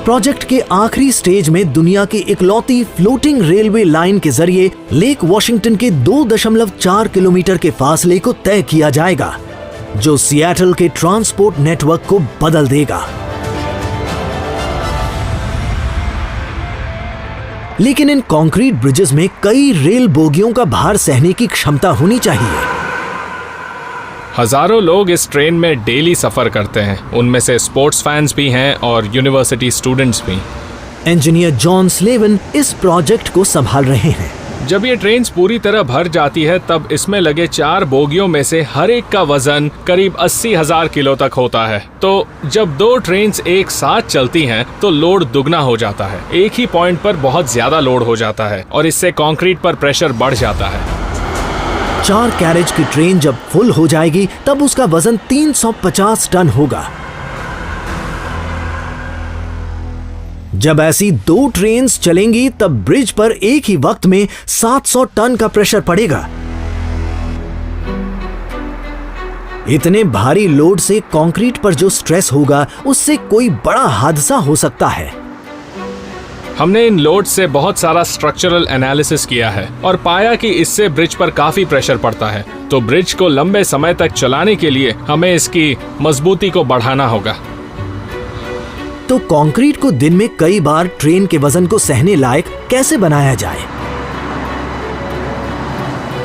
प्रोजेक्ट के आखिरी स्टेज में दुनिया की इकलौती फ्लोटिंग रेलवे लाइन के जरिए लेक वॉशिंगटन के 2.4 किलोमीटर के फासले को तय किया जाएगा, जो सियाटल के ट्रांसपोर्ट नेटवर्क को बदल देगा। लेकिन इन कंक्रीट ब्रिजेस में कई रेल बोगियों का भार सहने की क्षमता होनी चाहिए। हजारों लोग इस ट्रेन में डेली सफर करते हैं, उनमें से स्पोर्ट्स फैंस भी हैं और यूनिवर्सिटी स्टूडेंट्स भी। इंजीनियर जॉन स्लेवन इस प्रोजेक्ट को संभाल रहे हैं। जब ये ट्रेन पूरी तरह भर जाती है तब इसमें लगे 4 बोगियों में से हर एक का वजन करीब 80,000 किलो तक होता है। तो जब 2 ट्रेन एक साथ चलती हैं तो लोड दुगना हो जाता है। एक ही पॉइंट पर बहुत ज्यादा लोड हो जाता है और इससे कंक्रीट पर प्रेशर बढ़ जाता है। 4 कैरेज की ट्रेन जब फुल हो जाएगी तब उसका वजन 350 टन होगा। जब ऐसी 2 ट्रेन्स चलेंगी तब ब्रिज पर एक ही वक्त में 700 टन का प्रेशर पड़ेगा। इतने भारी लोड से कंक्रीट पर जो स्ट्रेस होगा उससे कोई बड़ा हादसा हो सकता है। हमने इन लोड से बहुत सारा स्ट्रक्चरल एनालिसिस किया है और पाया कि इससे ब्रिज पर काफी प्रेशर पड़ता है। तो ब्रिज को लंबे समय तक चलाने के लिए हमें इसकी मजबूती को बढ़ाना होगा। तो कंक्रीट को दिन में कई बार ट्रेन के वजन को सहने लायक कैसे बनाया जाए?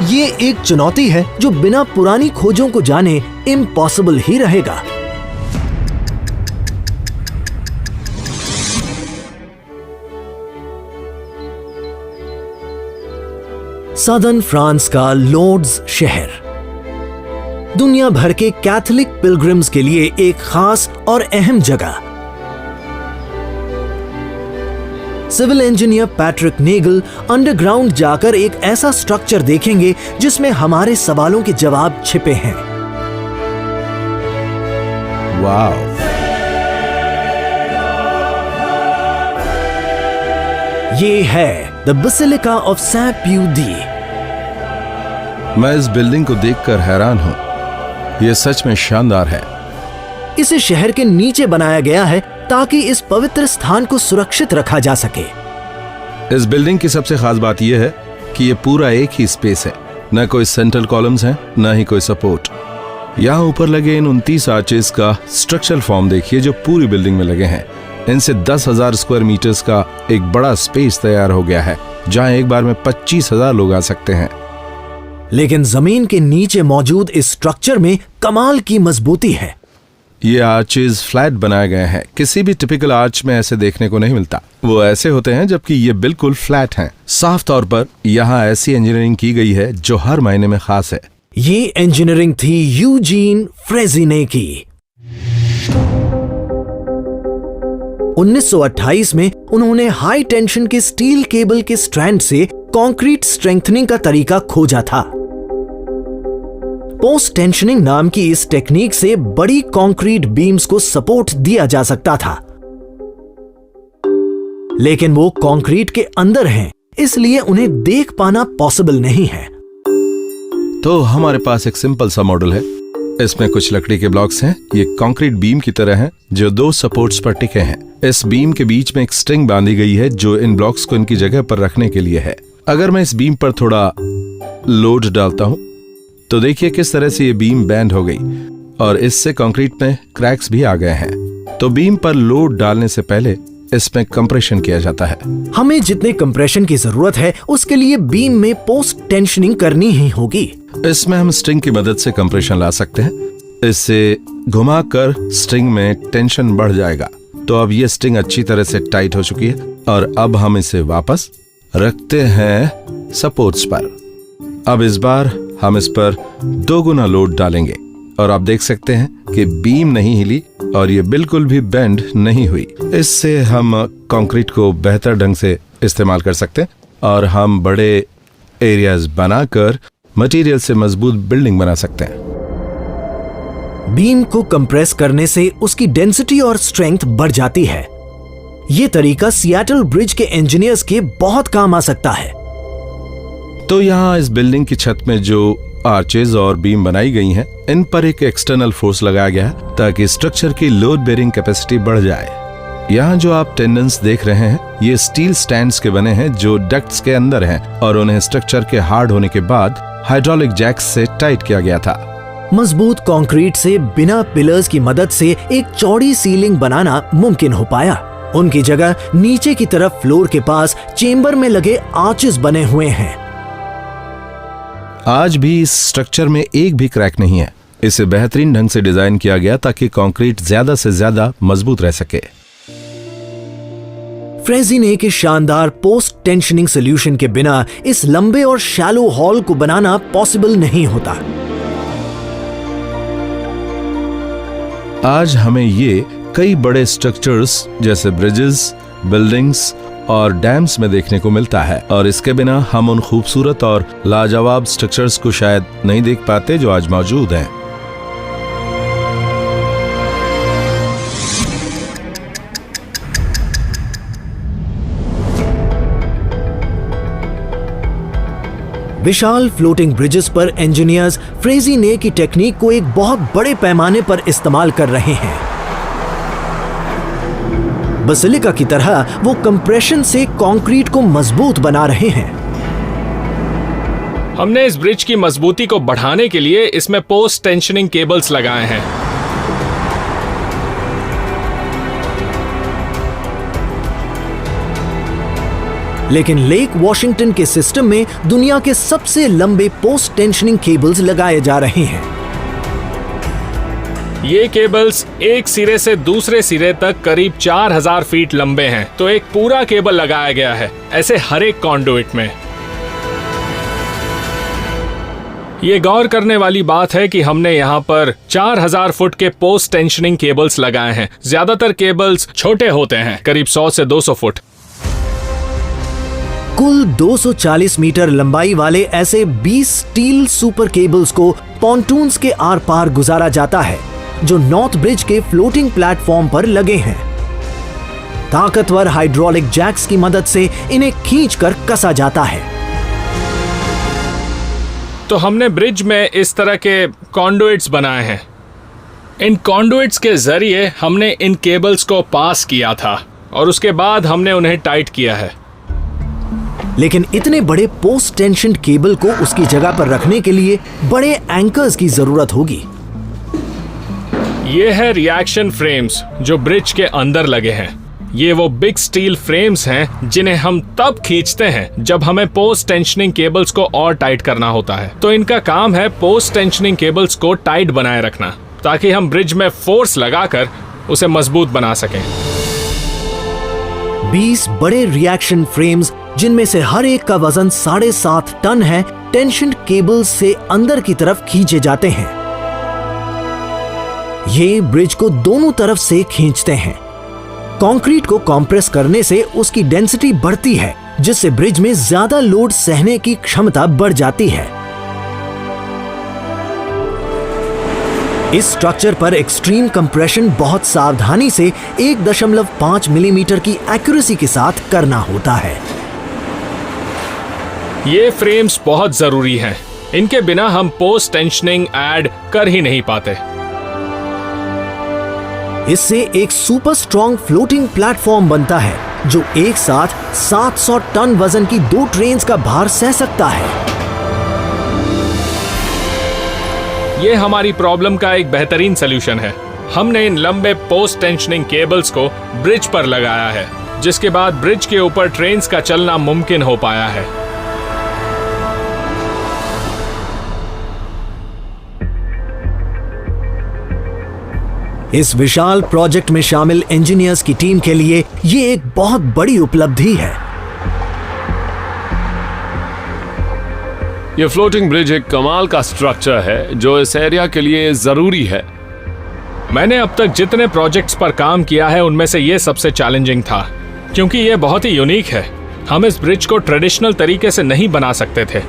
ये एक चुनौती है जो बिना पुरानी खोजों को जाने इम्पॉसिबल ही रहेगा। सदर्न फ्रांस का लोर्ड्स शहर दुनिया भर के कैथोलिक पिलग्रिम्स के लिए एक खास और अहम जगह। Civil engineer Patrick Nagle underground जाकर एक ऐसा स्ट्रक्चर देखेंगे जिसमें हमारे सवालों के जवाब छिपे हैं। वाह! ये है द बेसिलिका ऑफ सेंट पियो दी। मैं इस बिल्डिंग को देखकर हैरान हूं। यह सच में शानदार है। इसे शहर के नीचे बनाया गया है ताकि इस पवित्र स्थान को सुरक्षित रखा जा सके। इस बिल्डिंग की सबसे खास बात यह है कि यह पूरा एक ही स्पेस है। न कोई सेंट्रल कॉलम्स हैं, न ही कोई सपोर्ट। यहाँ ऊपर लगे इन 29 आर्चेस का स्ट्रक्चरल फॉर्म देखिए जो पूरी बिल्डिंग में लगे हैं। इनसे 10,000 स्क्वायर मीटर्स का एक बड़ा स्पेस तैयार हो गया है जहां एक बार में 25,000 लोग आ सकते हैं। लेकिन जमीन के नीचे मौजूद इस स्ट्रक्चर में कमाल की मजबूती है। ये आर्चेस फ्लैट बनाए गए हैं। किसी भी टिपिकल आर्च में ऐसे देखने को नहीं मिलता। वो ऐसे होते हैं जबकि ये बिल्कुल फ्लैट हैं। साफ तौर पर यहाँ ऐसी इंजीनियरिंग की गई है जो हर महीने में खास है। ये इंजीनियरिंग थी यूजीन फ्रेजिने की। 1928 में उन्होंने हाई टेंशन के स्टील केबल के स्ट्रैंड से कंक्रीट स्ट्रेंथनिंग का तरीका खोजा था। पोस्ट टेंशनिंग नाम की इस टेक्निक से बड़ी कंक्रीट बीम्स को सपोर्ट दिया जा सकता था, लेकिन वो कंक्रीट के अंदर हैं, इसलिए उन्हें देख पाना पॉसिबल नहीं है। तो हमारे पास एक सिंपल सा मॉडल है। इसमें कुछ लकड़ी के ब्लॉक्स हैं। ये कंक्रीट बीम की तरह हैं जो 2 सपोर्ट्स पर टिके हैं। इस बीम के बीच में एक स्ट्रिंग बांधी गई है जो इन ब्लॉक्स को इनकी जगह पर रखने के लिए है। अगर मैं इस बीम पर थोड़ा लोड डालता हूं तो देखिए किस तरह से ये बीम बैंड हो गई और इससे कंक्रीट में क्रैक्स भी आ गए हैं। तो बीम पर लोड डालने से पहले इसमें कंप्रेशन किया जाता है। हमें जितने कंप्रेशन की जरूरत है उसके लिए बीम में पोस्ट टेंशनिंग करनी ही होगी। इसमें हम स्ट्रिंग की मदद से कंप्रेशन ला सकते हैं। इससे घुमाकर स्ट्रिंग में टेंशन बढ़ जाएगा। तो अब ये स्ट्रिंग अच्छी तरह से टाइट हो चुकी है और अब हम इसे वापस रखते हैं सपोर्ट्स पर। अब इस बार हम इस पर 2 गुना लोड डालेंगे और आप देख सकते हैं कि बीम नहीं हिली और ये बिल्कुल भी बेंड नहीं हुई। इससे हम कंक्रीट को बेहतर ढंग से इस्तेमाल कर सकते हैं और हम बड़े एरियाज बनाकर मटेरियल से मजबूत बिल्डिंग बना सकते हैं। बीम को कंप्रेस करने से उसकी डेंसिटी और स्ट्रेंथ बढ़ जाती है। ये तरीका सिएटल ब्रिज के इंजीनियर्स के बहुत काम आ सकता है। तो यहाँ इस बिल्डिंग की छत में जो आर्चेज और बीम बनाई गई हैं, इन पर एक एक्सटर्नल फोर्स लगाया गया है ताकि स्ट्रक्चर की लोड बेयरिंग कैपेसिटी बढ़ जाए। यहाँ जो आप टेंडेंस देख रहे हैं ये स्टील स्टैंड्स के बने हैं जो डक्ट्स के अंदर हैं और उन्हें स्ट्रक्चर के हार्ड होने के बाद हाइड्रोलिक जैक्स से टाइट किया गया था। मजबूत कंक्रीट से बिना पिलर्स की मदद से एक चौड़ी सीलिंग बनाना मुमकिन हो पाया। उनकी जगह नीचे की तरफ फ्लोर के पास चेंबर में लगे आर्चेस बने हुए हैं। आज भी इस स्ट्रक्चर में एक भी क्रैक नहीं है। इसे बेहतरीन ढंग से डिजाइन किया गया ताकि कंक्रीट ज्यादा से ज्यादा मजबूत रह सके। फ्रेजिने के शानदार पोस्ट टेंशनिंग सॉल्यूशन के बिना इस लंबे और शैलो हॉल को बनाना पॉसिबल नहीं होता। आज हमें ये कई बड़े स्ट्रक्चर्स जैसे ब्रिजेस, बिल्डिंग्स और डैम्स में देखने को मिलता है और इसके बिना हम उन खूबसूरत और लाजवाब स्ट्रक्चर्स को शायद नहीं देख पाते जो आज मौजूद हैं। विशाल फ्लोटिंग ब्रिजेस पर इंजीनियर्स फ्रेजिने की टेक्निक को एक बहुत बड़े पैमाने पर इस्तेमाल कर रहे हैं। बेसिलिका की तरह वो कंप्रेशन से कंक्रीट को मजबूत बना रहे हैं। हमने इस ब्रिज की मजबूती को बढ़ाने के लिए इसमें पोस्ट टेंशनिंग केबल्स लगाए हैं। लेकिन लेक वॉशिंगटन के सिस्टम में दुनिया के सबसे लंबे पोस्ट टेंशनिंग केबल्स लगाए जा रहे हैं। ये केबल्स एक सिरे से दूसरे सिरे तक करीब 4000 फीट लंबे हैं, तो एक पूरा केबल लगाया गया है ऐसे हर एक कॉन्डुइट में। ये गौर करने वाली बात है कि हमने यहाँ पर 4000 फुट के पोस्ट टेंशनिंग केबल्स लगाए हैं। ज्यादातर केबल्स छोटे होते हैं, करीब 100 से 200 फुट। कुल 240 मीटर लंबाई वाले ऐसे 20 स्टील सुपर केबल्स को पॉन्टून्स के आर पार गुजारा जाता है, जो नॉर्थ ब्रिज के फ्लोटिंग प्लेटफॉर्म पर लगे हैं। ताकतवर हाइड्रोलिक जैक्स की मदद से इन्हें खींचकर कसा जाता है। तो हमने ब्रिज में इस तरह के कॉन्डुइट्स बनाए हैं। इन कॉन्डुइट्स के जरिए हमने इन केबल्स को पास किया था और उसके बाद हमने उन्हें टाइट किया है। लेकिन इतने बड़े पोस्ट टेंशन केबल को उसकी जगह पर रखने के लिए बड़े एंकर्स की जरूरत होगी। ये है रिएक्शन फ्रेम्स जो ब्रिज के अंदर लगे हैं। ये वो बिग स्टील फ्रेम्स हैं जिन्हें हम तब खींचते हैं जब हमें पोस्ट टेंशनिंग केबल्स को और टाइट करना होता है। तो इनका काम है पोस्ट टेंशनिंग केबल्स को टाइट बनाए रखना, ताकि हम ब्रिज में फोर्स लगाकर उसे मजबूत बना सकें। 20 बड़े रिएक्शन फ्रेम्स, जिनमें से हर एक का वजन 7.5 टन है, टेंशन केबल्स से अंदर की तरफ खींचे जाते हैं। ये ब्रिज को दोनों तरफ से खींचते हैं। कंक्रीट को कंप्रेस करने से उसकी डेंसिटी बढ़ती है, जिससे ब्रिज में ज्यादा लोड सहने की क्षमता बढ़ जाती है। इस स्ट्रक्चर पर एक्सट्रीम कंप्रेशन बहुत सावधानी से 1.5 मिलीमीटर की एक्यूरेसी के साथ करना होता है। ये फ्रेम्स बहुत जरूरी हैं। इनके बिना हम पोस्ट टेंशनिंग ऐड कर ही नहीं पाते। इससे एक सुपर स्ट्रॉन्ग फ्लोटिंग प्लेटफॉर्म बनता है, जो एक साथ 700 टन वजन की 2 ट्रेन्स का भार सह सकता है। ये हमारी प्रॉब्लम का एक बेहतरीन सलूशन है। हमने इन लंबे पोस्ट टेंशनिंग केबल्स को ब्रिज पर लगाया है, जिसके बाद ब्रिज के ऊपर ट्रेन्स का चलना मुमकिन हो पाया है। इस विशाल प्रोजेक्ट में शामिल इंजीनियर्स की टीम के लिए ये एक बहुत बड़ी उपलब्धि है। ये फ्लोटिंग ब्रिज एक कमाल का स्ट्रक्चर है जो इस एरिया के लिए जरूरी है। मैंने अब तक जितने प्रोजेक्ट्स पर काम किया है उनमें से ये सबसे चैलेंजिंग था, क्योंकि ये बहुत ही यूनिक है। हम इस ब्रिज को ट्रेडिशनल तरीके से नहीं बना सकते थे।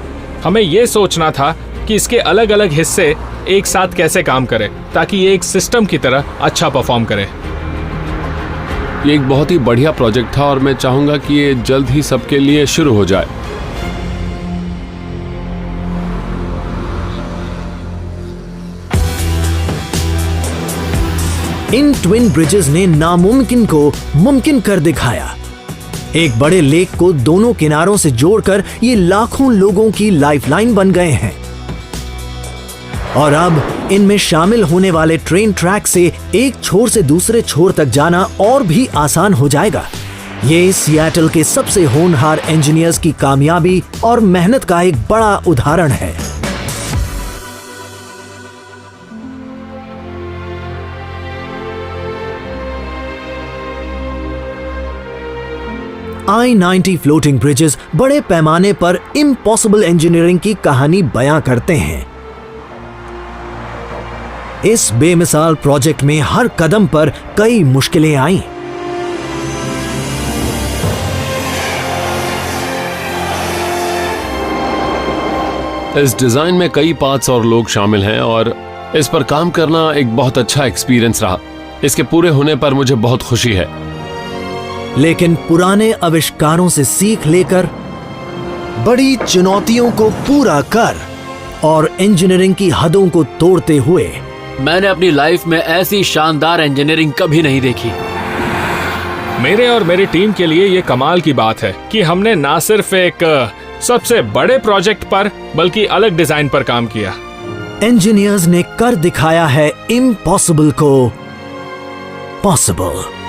हमें ये सोचना था कि इसके अलग अलग हिस्से एक साथ कैसे काम करें, ताकि ये एक सिस्टम की तरह अच्छा परफॉर्म करे। ये एक बहुत ही बढ़िया प्रोजेक्ट था और मैं चाहूंगा कि ये जल्द ही सबके लिए शुरू हो जाए। इन ट्विन ब्रिजेस ने नामुमकिन को मुमकिन कर दिखाया। एक बड़े लेक को दोनों किनारों से जोड़कर ये लाखों लोगों की लाइफलाइन बन गए हैं। और अब इनमें शामिल होने वाले ट्रेन ट्रैक से एक छोर से दूसरे छोर तक जाना और भी आसान हो जाएगा। ये सिएटल के सबसे होनहार इंजीनियर्स की कामयाबी और मेहनत का एक बड़ा उदाहरण है। I-90 फ्लोटिंग ब्रिजेस बड़े पैमाने पर इम्पॉसिबल इंजीनियरिंग की कहानी बयां करते हैं। इस बेमिसाल प्रोजेक्ट में हर कदम पर कई मुश्किलें आईं। इस डिजाइन में कई पार्ट्स और लोग शामिल हैं और इस पर काम करना एक बहुत अच्छा एक्सपीरियंस रहा। इसके पूरे होने पर मुझे बहुत खुशी है। लेकिन पुराने आविष्कारों से सीख लेकर, बड़ी चुनौतियों को पूरा कर और इंजीनियरिंग की हदों को तोड़ते हुए, मैंने अपनी लाइफ में ऐसी शानदार इंजीनियरिंग कभी नहीं देखी। मेरे और मेरी टीम के लिए ये कमाल की बात है कि हमने ना सिर्फ एक सबसे बड़े प्रोजेक्ट पर बल्कि अलग डिजाइन पर काम किया। इंजीनियर्स ने कर दिखाया है इम्पॉसिबल को पॉसिबल।